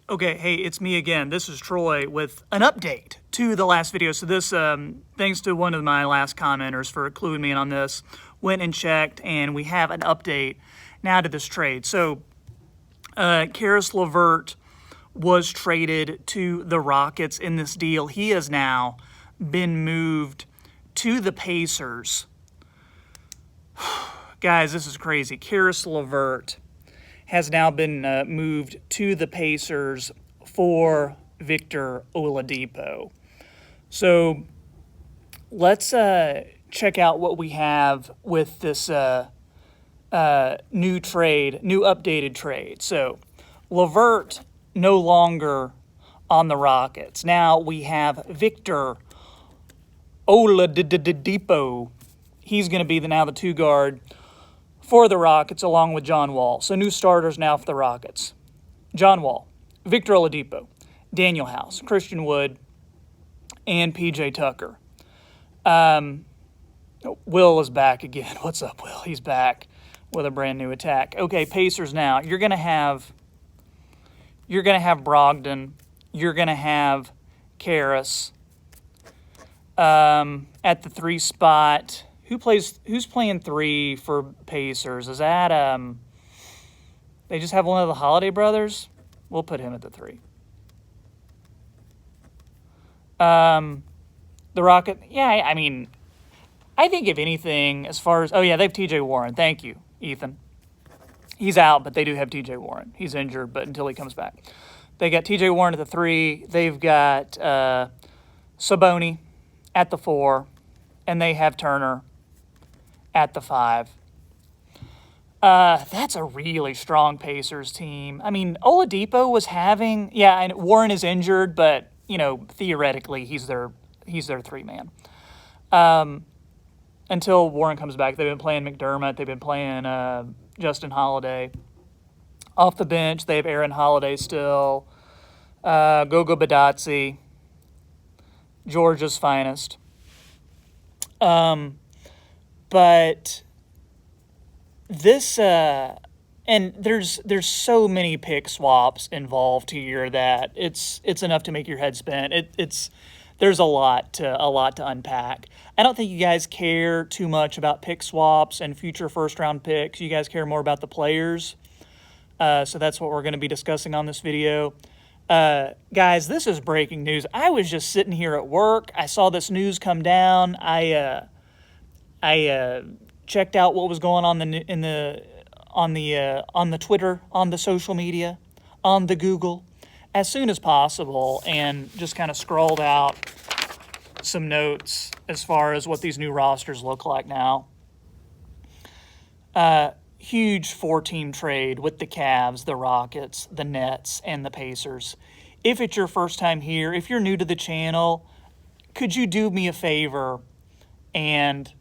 Okay, hey, it's me again. This is Troy with an update to the last video. So this, thanks to one of my last commenters for cluing me in on this, went and checked, and we have an update now to this trade. So Caris LeVert was traded to the Rockets in this deal. He has now been moved to the Pacers. Guys, this is crazy. Caris LeVert has now been moved to the Pacers for Victor Oladipo. So let's check out what we have with this new updated trade. So LeVert no longer on the Rockets. Now we have Victor Oladipo. He's going to be now the two guard for the Rockets, along with John Wall. So new starters now for the Rockets. John Wall, Victor Oladipo, Daniel House, Christian Wood, and P.J. Tucker. Will is back again. What's up, Will? He's back with a brand new attack. Okay, Pacers now. You're gonna have Brogdon. You're gonna have Caris at the 3 spot. Who's playing 3 for Pacers? Is that they just have one of the Holiday brothers? We'll put him at the 3. The Rocket, yeah, I mean, I think if anything, as far as, oh yeah, they have TJ Warren. Thank you, Ethan. He's out, but they do have TJ Warren. He's injured, but until he comes back. They got TJ Warren at the 3. They've got Sabonis at the 4, and they have Turner at the 5. That's a really strong Pacers team. I mean, Oladipo was having, yeah, and Warren is injured, but you know, theoretically, he's their 3-man. Until Warren comes back, they've been playing McDermott. They've been playing Justin Holiday. Off the bench, they have Aaron Holiday still. Gogo Badazzi, Georgia's finest. But this, and there's so many pick swaps involved here that it's enough to make your head spin. There's a lot to unpack. I don't think you guys care too much about pick swaps and future first-round picks. You guys care more about the players. So that's what we're going to be discussing on this video. Guys, this is breaking news. I was just sitting here at work. I saw this news come down. I checked out what was going on on the Twitter, on the social media, on the Google, as soon as possible, and just kind of scrolled out some notes as far as what these new rosters look like now. Huge 4-team trade with the Cavs, the Rockets, the Nets, and the Pacers. If it's your first time here, if you're new to the channel, could you do me a favor and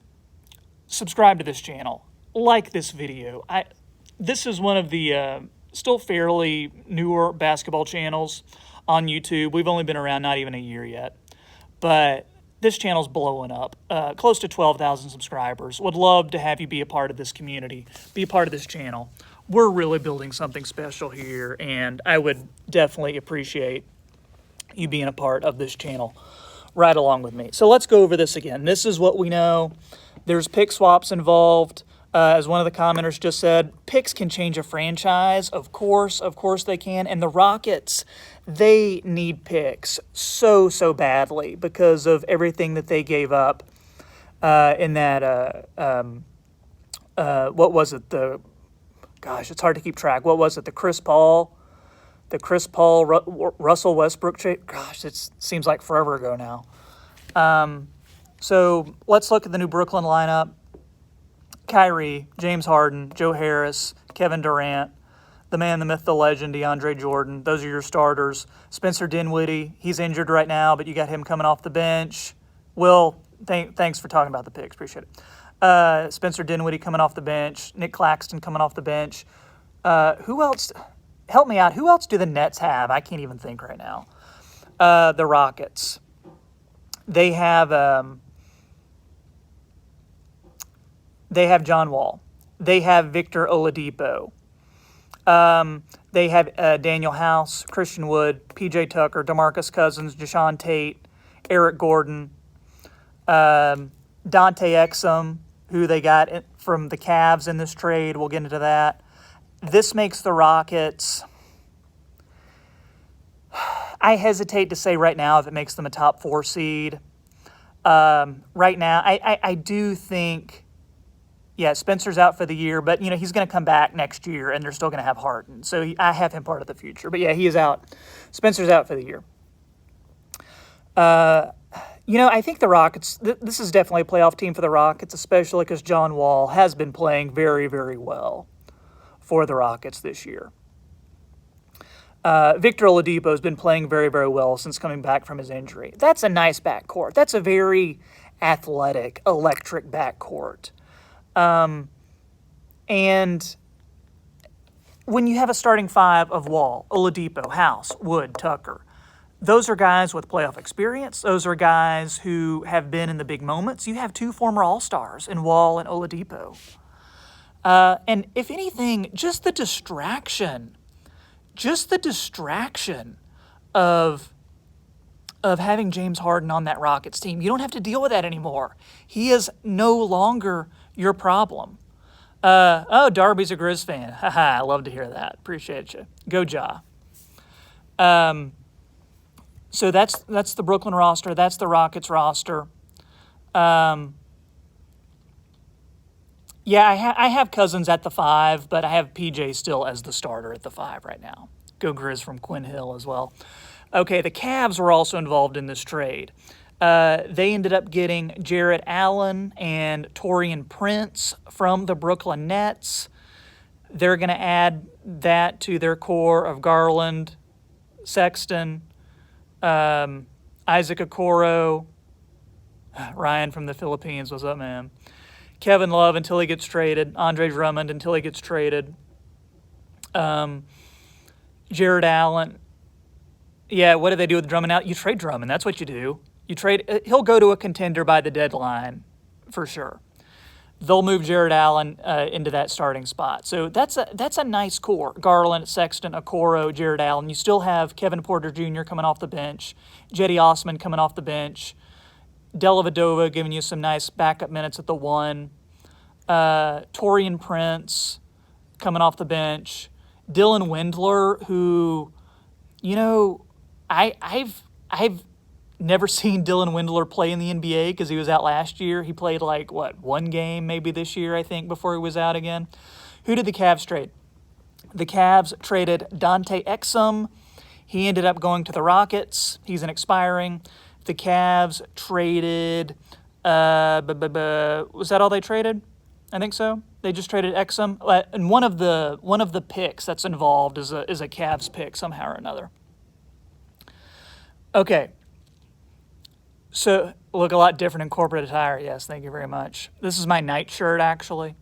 subscribe to this channel, like this video. This is one of the still fairly newer basketball channels on YouTube. We've only been around not even a year yet, but this channel's blowing up, close to 12,000 subscribers. Would love to have you be a part of this community, be a part of this channel. We're really building something special here, and I would definitely appreciate you being a part of this channel right along with me. So let's go over this again. This is what we know. There's pick swaps involved. As one of the commenters just said, picks can change a franchise. Of course they can. And the Rockets, they need picks so badly because of everything that they gave up in that, what was it? It's hard to keep track. What was it? The Chris Paul, Russell Westbrook trade? Gosh, it seems like forever ago now. So let's look at the new Brooklyn lineup. Kyrie, James Harden, Joe Harris, Kevin Durant, the man, the myth, the legend, DeAndre Jordan. Those are your starters. Spencer Dinwiddie, he's injured right now, but you got him coming off the bench. Will, thanks for talking about the picks. Appreciate it. Spencer Dinwiddie coming off the bench. Nick Claxton coming off the bench. Who else? Help me out. Who else do the Nets have? I can't even think right now. The Rockets. They have John Wall. They have Victor Oladipo. They have Daniel House, Christian Wood, P.J. Tucker, DeMarcus Cousins, Deshaun Tate, Eric Gordon, Dante Exum, who they got from the Cavs in this trade. We'll get into that. This makes the Rockets, I hesitate to say right now if it makes them a top 4 seed. Right now, I do think, yeah, Spencer's out for the year, but, he's going to come back next year, and they're still going to have Harden. So I have him part of the future. But, yeah, he is out. Spencer's out for the year. I think the Rockets, this is definitely a playoff team for the Rockets, especially because John Wall has been playing very, very well for the Rockets this year. Victor Oladipo has been playing very, very well since coming back from his injury. That's a nice backcourt. That's a very athletic, electric backcourt. And when you have a starting 5 of Wall, Oladipo, House, Wood, Tucker, those are guys with playoff experience. Those are guys who have been in the big moments. You have 2 former All-Stars in Wall and Oladipo. And if anything, just the distraction of having James Harden on that Rockets team, you don't have to deal with that anymore. He is no longer your problem. Darby's a Grizz fan. Haha, I love to hear that. Appreciate you. Go Ja. So that's the Brooklyn roster. That's the Rockets roster. Yeah, I have Cousins at the 5, but I have PJ still as the starter at the 5 right now. Go Grizz from Quinn Hill as well. Okay, the Cavs were also involved in this trade. They ended up getting Jarrett Allen and Taurean Prince from the Brooklyn Nets. They're going to add that to their core of Garland, Sexton, Isaac Okoro, Ryan from the Philippines. What's up, man? Kevin Love until he gets traded. Andre Drummond until he gets traded. Jarrett Allen. Yeah, what do they do with Drummond now? You trade Drummond. That's what you do. You trade. He'll go to a contender by the deadline, for sure. They'll move Jarrett Allen into that starting spot. So that's a nice core. Garland, Sexton, Okoro, Jarrett Allen. You still have Kevin Porter Jr. coming off the bench. Jetty Osman coming off the bench. Dellavedova giving you some nice backup minutes at the 1. Taurean Prince coming off the bench. Dylan Windler, who, I've never seen Dylan Windler play in the NBA because he was out last year. He played 1 game maybe this year, I think, before he was out again. Who did the Cavs trade? The Cavs traded Dante Exum. He ended up going to the Rockets. He's an expiring. The Cavs traded, was that all they traded? I think so. They just traded Exum. And one of the picks that's involved is a Cavs pick somehow or another. Okay. So, look a lot different in corporate attire. Yes, thank you very much. This is my night shirt, actually.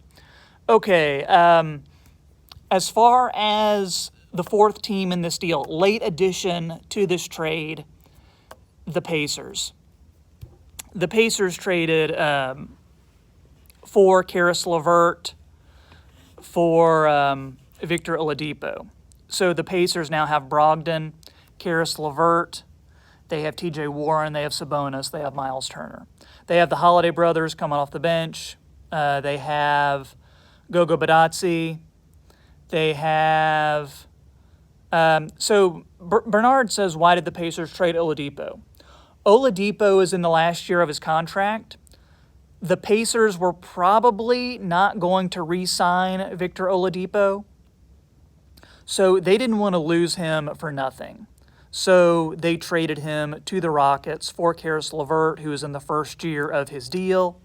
Okay. As far as the 4th team in this deal, late addition to this trade, the Pacers. The Pacers traded for Caris LeVert for Victor Oladipo. So the Pacers now have Brogdon, Caris LeVert. They have T.J. Warren. They have Sabonis. They have Miles Turner. They have the Holiday brothers coming off the bench. They have Gogo Badazzi. They have... Bernard says, why did the Pacers trade Oladipo? Oladipo is in the last year of his contract. The Pacers were probably not going to re-sign Victor Oladipo, so they didn't want to lose him for nothing. So they traded him to the Rockets for Caris LeVert, who is in the first year of his deal.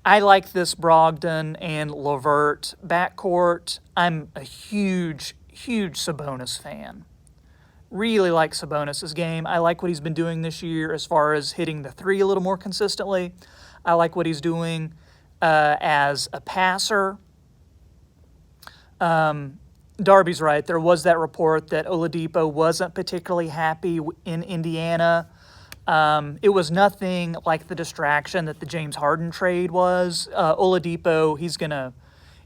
I like this Brogdon and LeVert backcourt. I'm a huge Sabonis fan. Really like Sabonis' game. I like what he's been doing this year as far as hitting the 3 a little more consistently. I like what he's doing as a passer. Darby's right. There was that report that Oladipo wasn't particularly happy in Indiana. It was nothing like the distraction that the James Harden trade was. Oladipo, he's gonna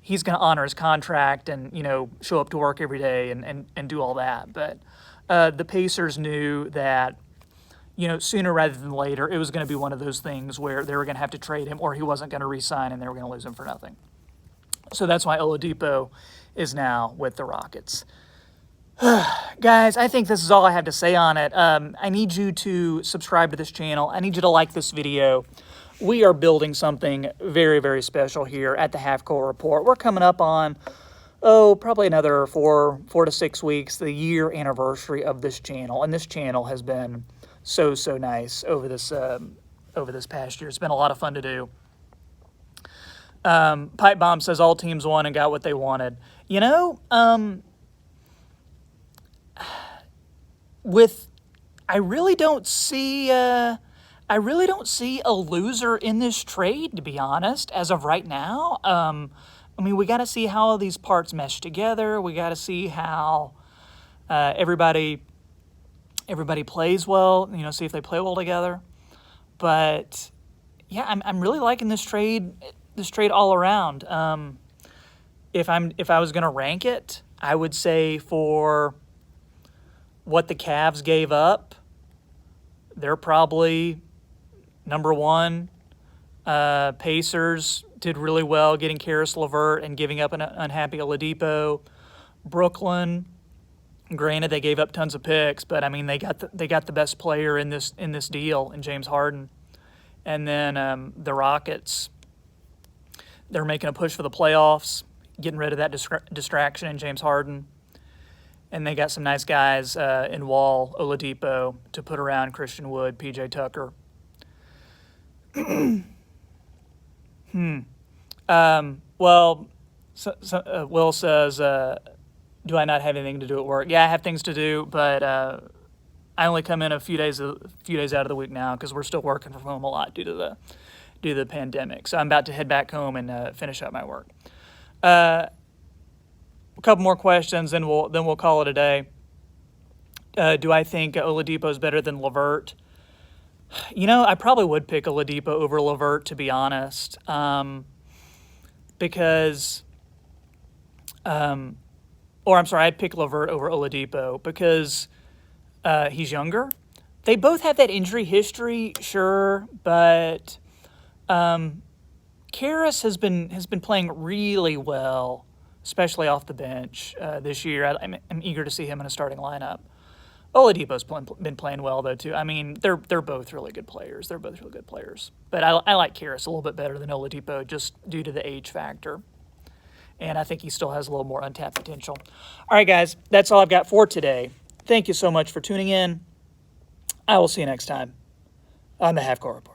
he's going to honor his contract and, show up to work every day and do all that. But the Pacers knew that, sooner rather than later, it was going to be one of those things where they were going to have to trade him or he wasn't going to re-sign and they were going to lose him for nothing. So that's why Oladipo is now with the Rockets. Guys, I think this is all I have to say on it. I need you to subscribe to this channel. I need you to like this video. We are building something very, very special here at the Half Court Report. We're coming up on, probably another 4 to 6 weeks, the year anniversary of this channel. And this channel has been so nice over this past year. It's been a lot of fun to do. Pipe Bomb says all teams won and got what they wanted. I really don't see a loser in this trade, to be honest, as of right now. We got to see how all these parts mesh together. We got to see how everybody plays well. See if they play well together. But yeah, I'm really liking this trade all around. If I was gonna rank it, I would say for what the Cavs gave up, they're probably number one. Pacers did really well getting Caris LeVert and giving up an unhappy Oladipo. Brooklyn, granted they gave up tons of picks, but they got the best player in this deal in James Harden. And then the Rockets, they're making a push for the playoffs, getting rid of that distraction in James Harden. And they got some nice guys in Wall, Oladipo, to put around Christian Wood, PJ Tucker. Will says, do I not have anything to do at work? Yeah, I have things to do, but I only come in a few days out of the week now because we're still working from home a lot due to the pandemic. So I'm about to head back home and finish up my work. A couple more questions, then we'll call it a day. Do I think Oladipo is better than LeVert? I probably would pick Oladipo over LeVert, to be honest, because, I'd pick LeVert over Oladipo because he's younger. They both have that injury history, sure, but Caris has been playing really well, especially off the bench this year. I'm eager to see him in a starting lineup. Oladipo's been playing well, though, too. They're both really good players. But I like Caris a little bit better than Oladipo just due to the age factor. And I think he still has a little more untapped potential. All right, guys, that's all I've got for today. Thank you so much for tuning in. I will see you next time on the Half Court Report.